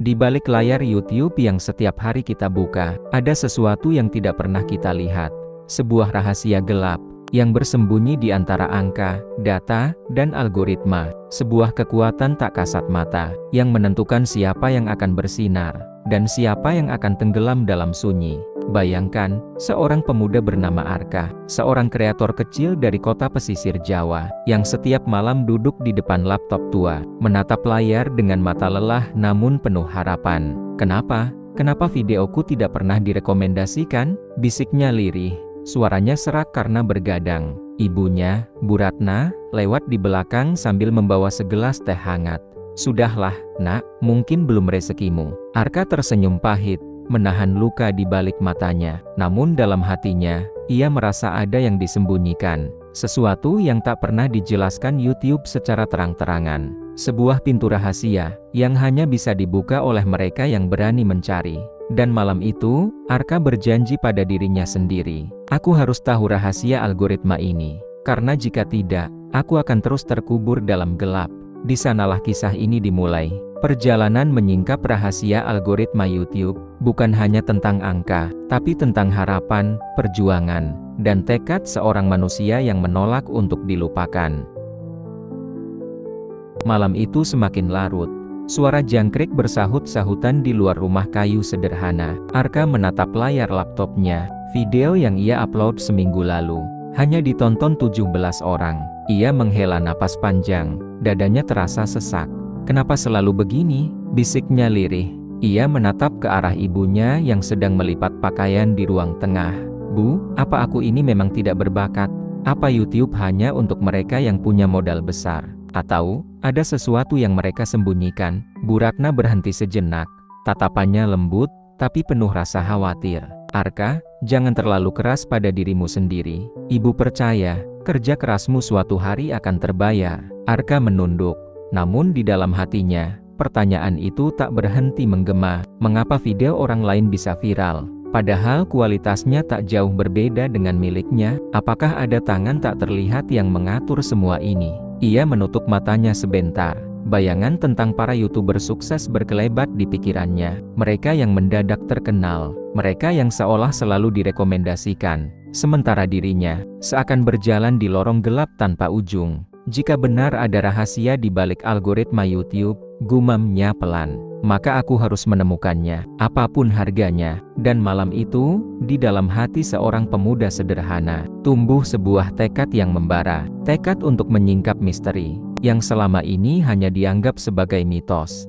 Di balik layar YouTube yang setiap hari kita buka, ada sesuatu yang tidak pernah kita lihat. Sebuah rahasia gelap, yang bersembunyi di antara angka, data, dan algoritma. Sebuah kekuatan tak kasat mata, yang menentukan siapa yang akan bersinar, dan siapa yang akan tenggelam dalam sunyi. Bayangkan, seorang pemuda bernama Arka, seorang kreator kecil dari kota pesisir Jawa, yang setiap malam duduk di depan laptop tua, menatap layar dengan mata lelah namun penuh harapan. Kenapa? Kenapa videoku tidak pernah direkomendasikan? Bisiknya lirih, suaranya serak karena bergadang. Ibunya, Bu Ratna, lewat di belakang sambil membawa segelas teh hangat. Sudahlah, nak, mungkin belum rezekimu. Arka tersenyum pahit, menahan luka di balik matanya. Namun dalam hatinya, ia merasa ada yang disembunyikan. Sesuatu yang tak pernah dijelaskan YouTube secara terang-terangan. Sebuah pintu rahasia, yang hanya bisa dibuka oleh mereka yang berani mencari. Dan malam itu, Arka berjanji pada dirinya sendiri. Aku harus tahu rahasia algoritma ini. Karena jika tidak, aku akan terus terkubur dalam gelap. Di sanalah kisah ini dimulai. Perjalanan menyingkap rahasia algoritma YouTube, bukan hanya tentang angka, tapi tentang harapan, perjuangan, dan tekad seorang manusia yang menolak untuk dilupakan. Malam itu semakin larut. Suara jangkrik bersahut-sahutan di luar rumah kayu sederhana. Arka menatap layar laptopnya. Video yang ia upload seminggu lalu, hanya ditonton 17 orang. Ia menghela napas panjang, dadanya terasa sesak. Kenapa selalu begini? Bisiknya lirih. Ia menatap ke arah ibunya yang sedang melipat pakaian di ruang tengah. Bu, apa aku ini memang tidak berbakat? Apa YouTube hanya untuk mereka yang punya modal besar? Atau, ada sesuatu yang mereka sembunyikan? Bu Ratna berhenti sejenak. Tatapannya lembut, tapi penuh rasa khawatir. Arka, jangan terlalu keras pada dirimu sendiri. Ibu percaya, kerja kerasmu suatu hari akan terbayar. Arka menunduk. Namun di dalam hatinya, pertanyaan itu tak berhenti menggema. Mengapa video orang lain bisa viral? Padahal kualitasnya tak jauh berbeda dengan miliknya. Apakah ada tangan tak terlihat yang mengatur semua ini? Ia menutup matanya sebentar. Bayangan tentang para YouTuber sukses berkelebat di pikirannya. Mereka yang mendadak terkenal. Mereka yang seolah selalu direkomendasikan. Sementara dirinya, seakan berjalan di lorong gelap tanpa ujung. Jika benar ada rahasia di balik algoritma YouTube, gumamnya pelan, maka aku harus menemukannya, apapun harganya. Dan malam itu, di dalam hati seorang pemuda sederhana, tumbuh sebuah tekad yang membara. Tekad untuk menyingkap misteri, yang selama ini hanya dianggap sebagai mitos.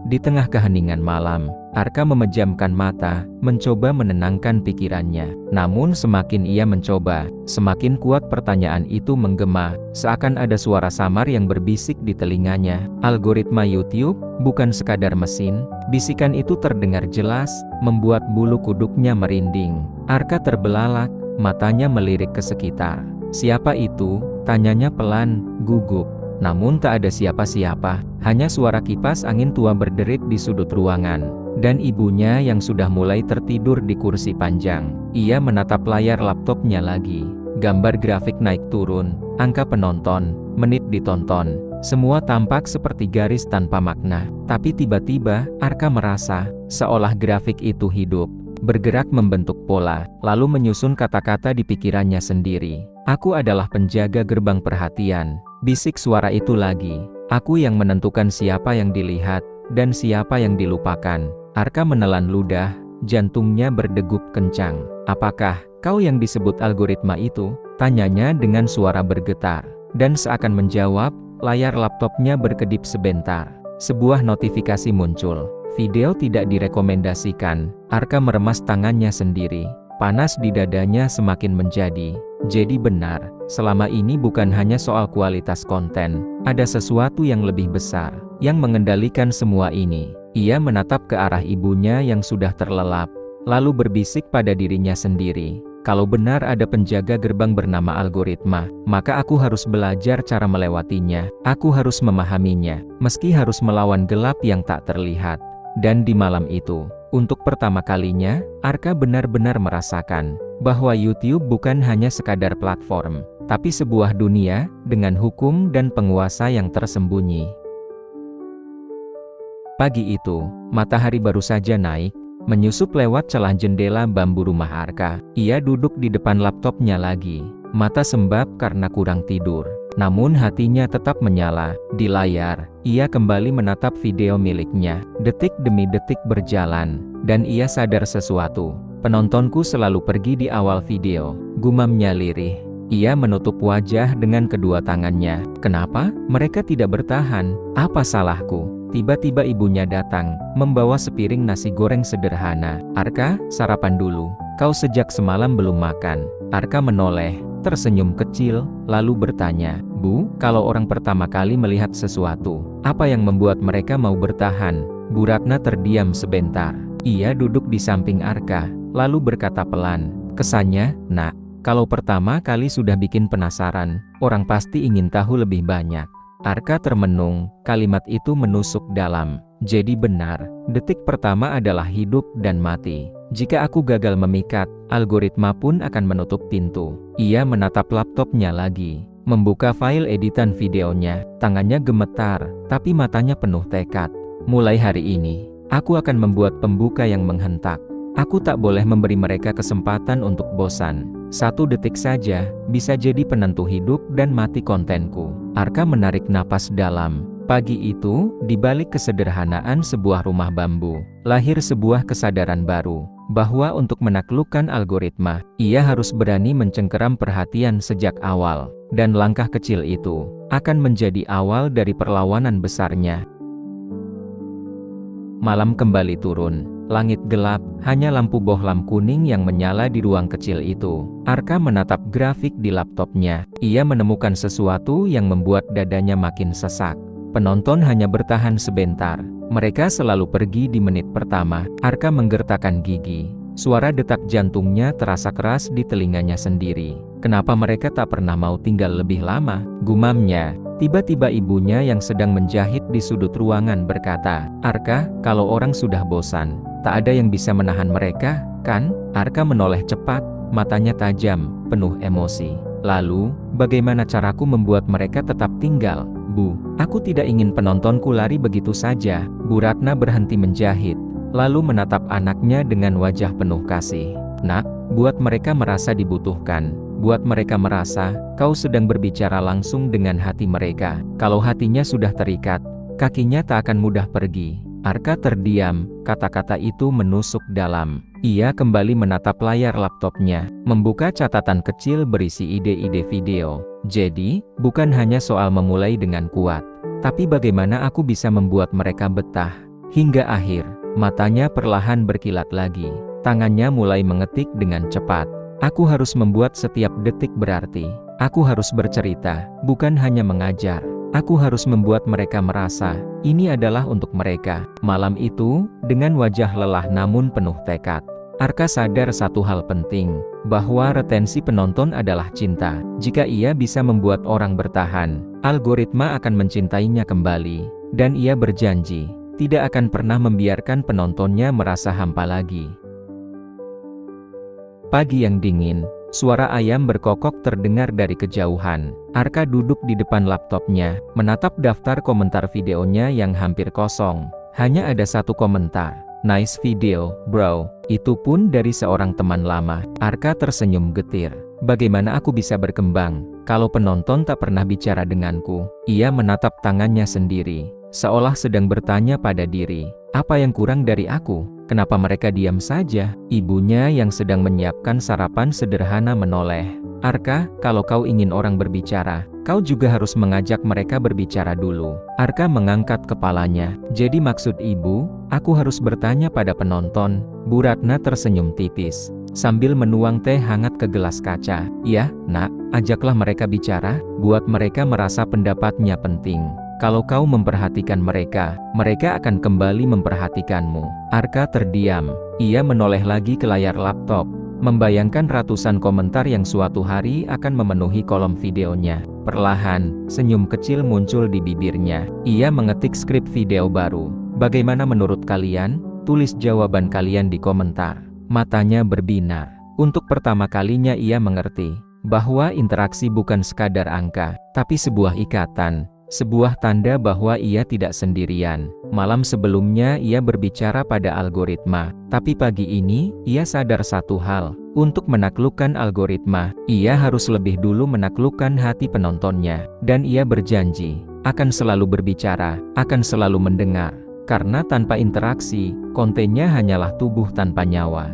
Di tengah keheningan malam, Arka memejamkan mata, mencoba menenangkan pikirannya. Namun semakin ia mencoba, semakin kuat pertanyaan itu menggema, seakan ada suara samar yang berbisik di telinganya. Algoritma YouTube, bukan sekadar mesin. Bisikan itu terdengar jelas, membuat bulu kuduknya merinding. Arka terbelalak, matanya melirik ke sekitar. Siapa itu? Tanyanya pelan, gugup. Namun tak ada siapa-siapa, hanya suara kipas angin tua berderit di sudut ruangan. Dan ibunya yang sudah mulai tertidur di kursi panjang. Ia menatap layar laptopnya lagi. Gambar grafik naik turun, angka penonton, menit ditonton. Semua tampak seperti garis tanpa makna. Tapi tiba-tiba, Arka merasa, seolah grafik itu hidup, bergerak membentuk pola, lalu menyusun kata-kata di pikirannya sendiri. Aku adalah penjaga gerbang perhatian. Bisik suara itu lagi. Aku yang menentukan siapa yang dilihat, dan siapa yang dilupakan. Arka menelan ludah, jantungnya berdegup kencang. Apakah kau yang disebut algoritma itu? Tanyanya dengan suara bergetar. Dan seakan menjawab, layar laptopnya berkedip sebentar. Sebuah notifikasi muncul. Video tidak direkomendasikan. Arka meremas tangannya sendiri. Panas di dadanya semakin menjadi. Jadi benar, selama ini bukan hanya soal kualitas konten. Ada sesuatu yang lebih besar, yang mengendalikan semua ini. Ia menatap ke arah ibunya yang sudah terlelap, lalu berbisik pada dirinya sendiri. Kalau benar ada penjaga gerbang bernama algoritma, maka aku harus belajar cara melewatinya. Aku harus memahaminya, meski harus melawan gelap yang tak terlihat. Dan di malam itu, untuk pertama kalinya, Arka benar-benar merasakan bahwa YouTube bukan hanya sekadar platform, tapi sebuah dunia dengan hukum dan penguasa yang tersembunyi. Pagi itu, matahari baru saja naik, menyusup lewat celah jendela bambu rumah Arka. Ia duduk di depan laptopnya lagi, mata sembab karena kurang tidur. Namun hatinya tetap menyala. Di layar, ia kembali menatap video miliknya. Detik demi detik berjalan, dan ia sadar sesuatu. Penontonku selalu pergi di awal video, gumamnya lirih. Ia menutup wajah dengan kedua tangannya. Kenapa mereka tidak bertahan? Apa salahku? Tiba-tiba ibunya datang, membawa sepiring nasi goreng sederhana. Arka, sarapan dulu. Kau sejak semalam belum makan. Arka menoleh, tersenyum kecil, lalu bertanya, Bu, kalau orang pertama kali melihat sesuatu, apa yang membuat mereka mau bertahan? Bu Ratna terdiam sebentar. Ia duduk di samping Arka, lalu berkata pelan, kesannya, Nak, kalau pertama kali sudah bikin penasaran, orang pasti ingin tahu lebih banyak. Arka termenung, kalimat itu menusuk dalam. Jadi benar, detik pertama adalah hidup dan mati. Jika aku gagal memikat, algoritma pun akan menutup pintu. Ia menatap laptopnya lagi, membuka file editan videonya. Tangannya gemetar, tapi matanya penuh tekad. Mulai hari ini, aku akan membuat pembuka yang menghentak. Aku tak boleh memberi mereka kesempatan untuk bosan. 1 detik saja, bisa jadi penentu hidup dan mati kontenku. Arka menarik napas dalam. Pagi itu, di balik kesederhanaan sebuah rumah bambu, lahir sebuah kesadaran baru, bahwa untuk menaklukkan algoritma, ia harus berani mencengkeram perhatian sejak awal. Dan langkah kecil itu, akan menjadi awal dari perlawanan besarnya. Malam kembali turun. Langit gelap, hanya lampu bohlam kuning yang menyala di ruang kecil itu. Arka menatap grafik di laptopnya. Ia menemukan sesuatu yang membuat dadanya makin sesak. Penonton hanya bertahan sebentar. Mereka selalu pergi di menit pertama. Arka menggertakkan gigi. Suara detak jantungnya terasa keras di telinganya sendiri. Kenapa mereka tak pernah mau tinggal lebih lama? Gumamnya. Tiba-tiba ibunya yang sedang menjahit di sudut ruangan berkata, Arka, kalau orang sudah bosan, tak ada yang bisa menahan mereka, kan? Arka menoleh cepat, matanya tajam, penuh emosi. Lalu, bagaimana caraku membuat mereka tetap tinggal? Bu, aku tidak ingin penontonku lari begitu saja. Bu Ratna berhenti menjahit, lalu menatap anaknya dengan wajah penuh kasih. Nak, buat mereka merasa dibutuhkan. Buat mereka merasa, kau sedang berbicara langsung dengan hati mereka. Kalau hatinya sudah terikat, kakinya tak akan mudah pergi. Arka terdiam, kata-kata itu menusuk dalam. Ia kembali menatap layar laptopnya, membuka catatan kecil berisi ide-ide video. Jadi, bukan hanya soal memulai dengan kuat, tapi bagaimana aku bisa membuat mereka betah. Hingga akhir, matanya perlahan berkilat lagi. Tangannya mulai mengetik dengan cepat. Aku harus membuat setiap detik berarti. Aku harus bercerita, bukan hanya mengajar. Aku harus membuat mereka merasa, ini adalah untuk mereka. Malam itu, dengan wajah lelah namun penuh tekad, Arka sadar satu hal penting, bahwa retensi penonton adalah cinta. Jika ia bisa membuat orang bertahan, algoritma akan mencintainya kembali. Dan ia berjanji, tidak akan pernah membiarkan penontonnya merasa hampa lagi. Pagi yang dingin, suara ayam berkokok terdengar dari kejauhan. Arka duduk di depan laptopnya, menatap daftar komentar videonya yang hampir kosong. Hanya ada 1 komentar, nice video, bro. Itu pun dari seorang teman lama. Arka tersenyum getir. Bagaimana aku bisa berkembang, kalau penonton tak pernah bicara denganku? Ia menatap tangannya sendiri, seolah sedang bertanya pada diri, apa yang kurang dari aku? Kenapa mereka diam saja? Ibunya yang sedang menyiapkan sarapan sederhana menoleh. Arka, kalau kau ingin orang berbicara, kau juga harus mengajak mereka berbicara dulu. Arka mengangkat kepalanya. Jadi maksud ibu, aku harus bertanya pada penonton? Bu Ratna tersenyum tipis, sambil menuang teh hangat ke gelas kaca. Ya, nak, ajaklah mereka bicara, buat mereka merasa pendapatnya penting. Kalau kau memperhatikan mereka, mereka akan kembali memperhatikanmu. Arka terdiam. Ia menoleh lagi ke layar laptop, membayangkan ratusan komentar yang suatu hari akan memenuhi kolom videonya. Perlahan, senyum kecil muncul di bibirnya. Ia mengetik skrip video baru. Bagaimana menurut kalian? Tulis jawaban kalian di komentar. Matanya berbinar. Untuk pertama kalinya ia mengerti bahwa interaksi bukan sekadar angka, tapi sebuah ikatan. sebuah tanda bahwa ia tidak sendirian. Malam sebelumnya ia berbicara pada algoritma, tapi pagi ini, ia sadar satu hal. Untuk menaklukkan algoritma, ia harus lebih dulu menaklukkan hati penontonnya. Dan ia berjanji, akan selalu berbicara, akan selalu mendengar. Karena tanpa interaksi, kontennya hanyalah tubuh tanpa nyawa.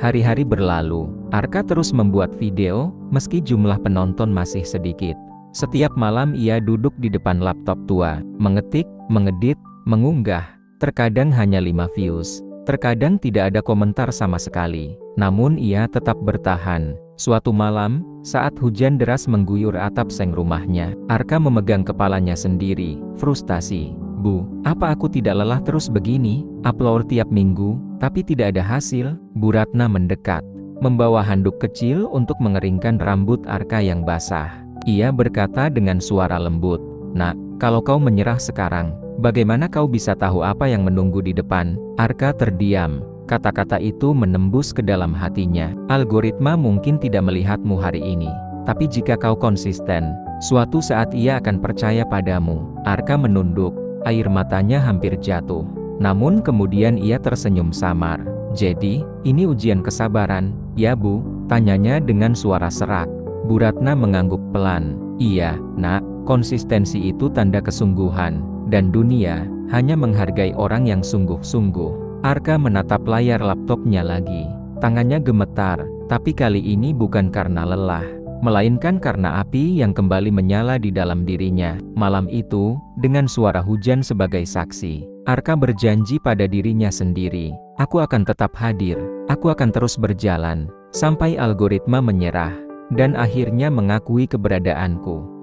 Hari-hari berlalu, Arka terus membuat video, meski jumlah penonton masih sedikit. Setiap malam ia duduk di depan laptop tua, mengetik, mengedit, mengunggah. Terkadang hanya 5 views, terkadang tidak ada komentar sama sekali. Namun ia tetap bertahan. Suatu malam, saat hujan deras mengguyur atap seng rumahnya, Arka memegang kepalanya sendiri, frustasi. Bu, apa aku tidak lelah terus begini? Upload tiap minggu, tapi tidak ada hasil. Bu Ratna mendekat, membawa handuk kecil untuk mengeringkan rambut Arka yang basah. Ia berkata dengan suara lembut, "Nak, kalau kau menyerah sekarang, bagaimana kau bisa tahu apa yang menunggu di depan?" Arka terdiam. Kata-kata itu menembus ke dalam hatinya. Algoritma mungkin tidak melihatmu hari ini, tapi jika kau konsisten, suatu saat ia akan percaya padamu. Arka menunduk, air matanya hampir jatuh. Namun kemudian ia tersenyum samar. "Jadi, ini ujian kesabaran, ya Bu?" tanyanya dengan suara serak. Bu Ratna mengangguk pelan. "Iya, Nak, konsistensi itu tanda kesungguhan, dan dunia hanya menghargai orang yang sungguh-sungguh." Arka menatap layar laptopnya lagi. Tangannya gemetar, tapi kali ini bukan karena lelah, melainkan karena api yang kembali menyala di dalam dirinya. Malam itu, dengan suara hujan sebagai saksi, Arka berjanji pada dirinya sendiri, "Aku akan tetap hadir, aku akan terus berjalan, sampai algoritma menyerah, dan akhirnya mengakui keberadaanku."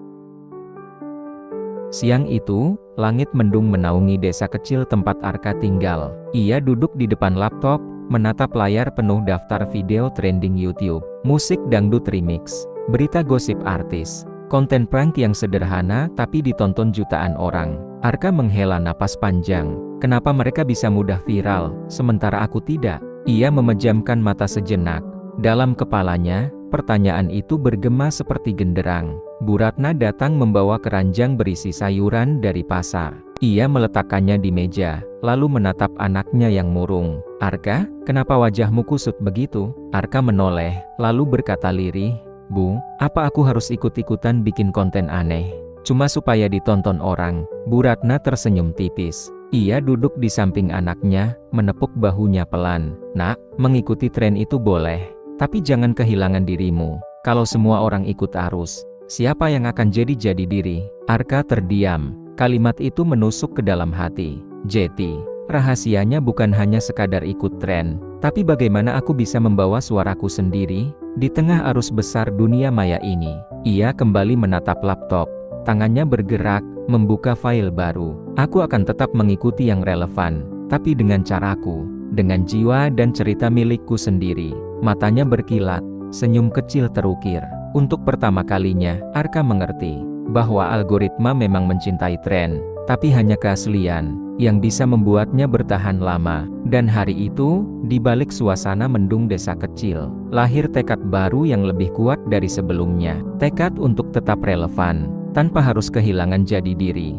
Siang itu, langit mendung menaungi desa kecil tempat Arka tinggal. Ia duduk di depan laptop, menatap layar penuh daftar video trending YouTube, musik dangdut remix, berita gosip artis, konten prank yang sederhana tapi ditonton jutaan orang. Arka menghela napas panjang. Kenapa mereka bisa mudah viral, sementara aku tidak? Ia memejamkan mata sejenak. Dalam kepalanya, pertanyaan itu bergema seperti genderang. Bu Ratna datang membawa keranjang berisi sayuran dari pasar. Ia meletakkannya di meja, lalu menatap anaknya yang murung. "Arka, kenapa wajahmu kusut begitu?" Arka menoleh, lalu berkata lirih, "Bu, apa aku harus ikut-ikutan bikin konten aneh? Cuma supaya ditonton orang?" Bu Ratna tersenyum tipis. Ia duduk di samping anaknya, menepuk bahunya pelan. "Nak, mengikuti tren itu boleh, tapi jangan kehilangan dirimu. Kalau semua orang ikut arus, siapa yang akan jadi diri?" Arka terdiam. Kalimat itu menusuk ke dalam hati. "Jeti, rahasianya bukan hanya sekadar ikut tren, tapi bagaimana aku bisa membawa suaraku sendiri di tengah arus besar dunia maya ini." Ia kembali menatap laptop. Tangannya bergerak, membuka file baru. "Aku akan tetap mengikuti yang relevan, tapi dengan caraku, dengan jiwa dan cerita milikku sendiri." Matanya berkilat, senyum kecil terukir. Untuk pertama kalinya, Arka mengerti bahwa algoritma memang mencintai tren, tapi hanya keaslian yang bisa membuatnya bertahan lama. Dan hari itu, di balik suasana mendung desa kecil, lahir tekad baru yang lebih kuat dari sebelumnya. Tekad untuk tetap relevan, tanpa harus kehilangan jati diri.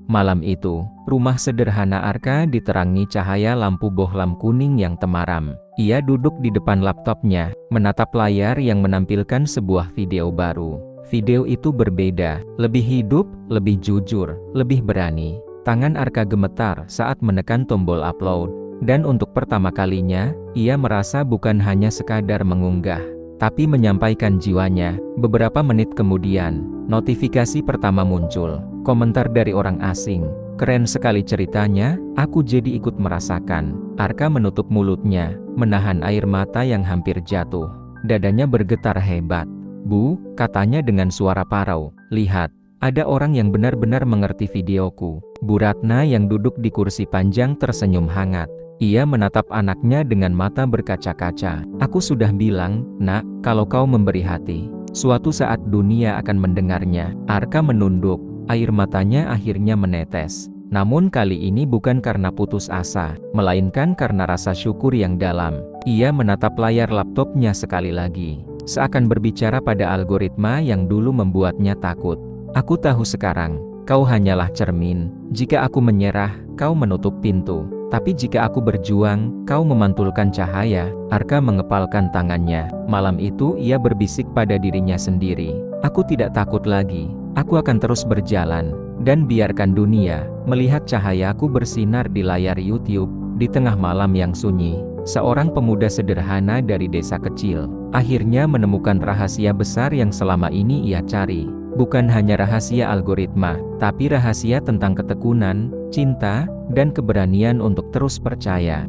Malam itu, rumah sederhana Arka diterangi cahaya lampu bohlam kuning yang temaram. Ia duduk di depan laptopnya, menatap layar yang menampilkan sebuah video baru. Video itu berbeda, lebih hidup, lebih jujur, lebih berani. Tangan Arka gemetar saat menekan tombol upload. Dan untuk pertama kalinya, ia merasa bukan hanya sekadar mengunggah, tapi menyampaikan jiwanya. Beberapa menit kemudian, notifikasi pertama muncul. Komentar dari orang asing. "Keren sekali ceritanya, aku jadi ikut merasakan." Arka menutup mulutnya, menahan air mata yang hampir jatuh. Dadanya bergetar hebat. "Bu," katanya dengan suara parau, "lihat, ada orang yang benar-benar mengerti videoku." Bu Ratna yang duduk di kursi panjang tersenyum hangat. Ia menatap anaknya dengan mata berkaca-kaca. "Aku sudah bilang, Nak, kalau kau memberi hati, suatu saat dunia akan mendengarnya." Arka menunduk, air matanya akhirnya menetes. Namun kali ini bukan karena putus asa, melainkan karena rasa syukur yang dalam. Ia menatap layar laptopnya sekali lagi. seakan berbicara pada algoritma yang dulu membuatnya takut. Aku tahu sekarang, kau hanyalah cermin. Jika aku menyerah, kau menutup pintu. Tapi jika aku berjuang, kau memantulkan cahaya. Arka mengepalkan tangannya. Malam itu ia berbisik pada dirinya sendiri. Aku tidak takut lagi. Aku akan terus berjalan. Dan biarkan dunia melihat cahayaku bersinar di layar YouTube. Di tengah malam yang sunyi, seorang pemuda sederhana dari desa kecil akhirnya menemukan rahasia besar yang selama ini ia cari. Bukan hanya rahasia algoritma, tapi rahasia tentang ketekunan, cinta, dan keberanian untuk terus percaya.